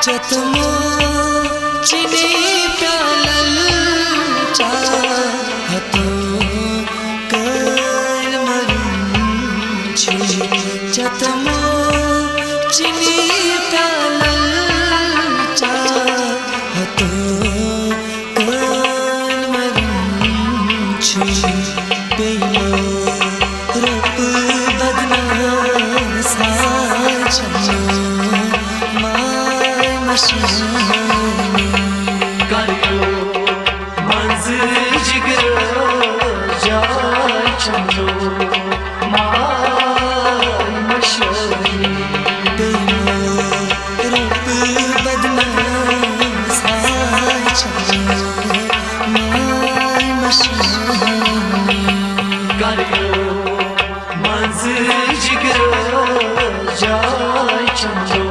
चतमो चिनी प्यालल चाहतो कर मरून छी चतमो चिनी प्यालल चाहतो कर मरून छी पेलो रूप बदना साचनो करियो मंजिल जिगर जाय चंदो माय मशनी रूप बदना साय चंदो माय मशनी करियो मंजिल जिगर जाय चंदो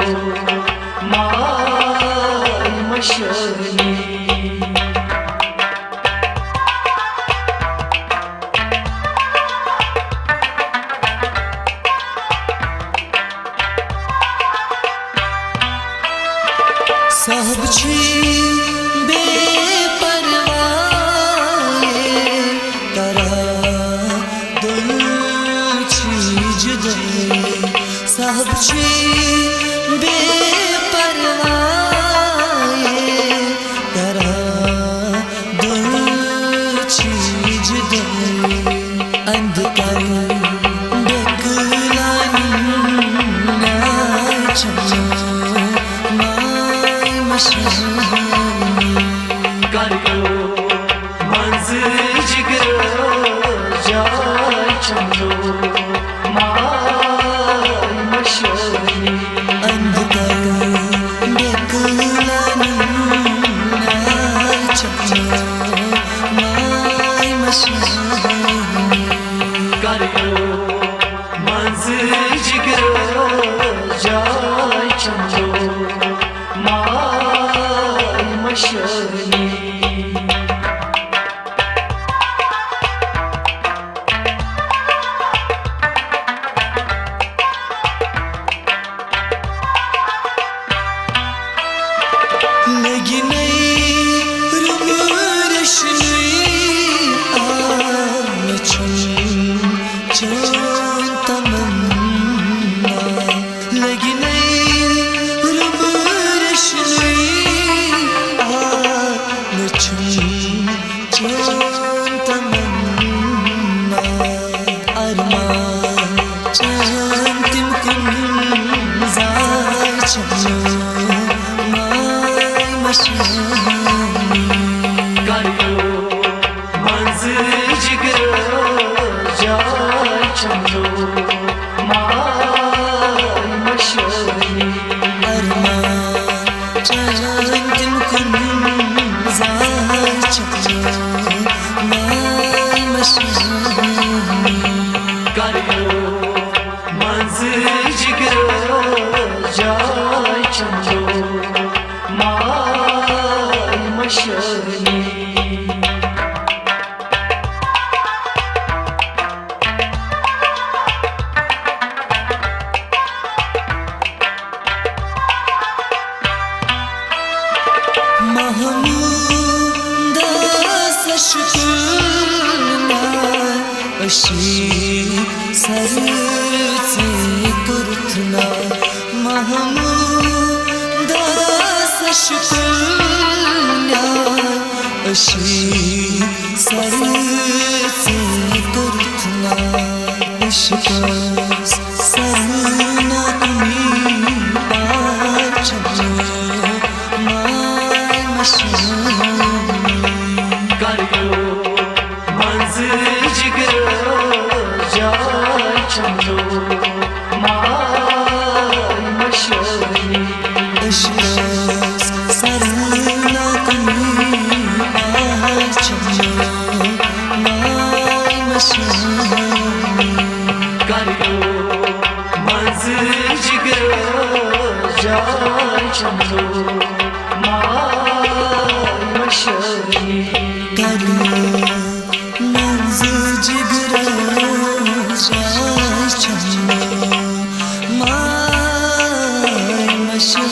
सब छी बेपरवाह तरह दिल चीज दे सब छी बेपरवाह तरह दिल चीज दे अंधकार करियो मंजिल जिगर जाय चंदो माय मशनी अंधकार देखलानी चंदो माय मशनी करियो मंजिल जिगर जाय चंदो करियो मंजिल जिगर जाय चंदो माय मशनी करियो मंजिल जिगर जाय चंदो माय मशनी महमूद शुक्र अशी सर से कुर्थना महमूद शुक्र अशी सर से कुर्थना jay çamdo may maşani اشکاز سرنا کنی آی چمو مای مشانی Garyo manzı jigra jay çamdo may maşani کالیو ننز جگر جای چمو مای مشانی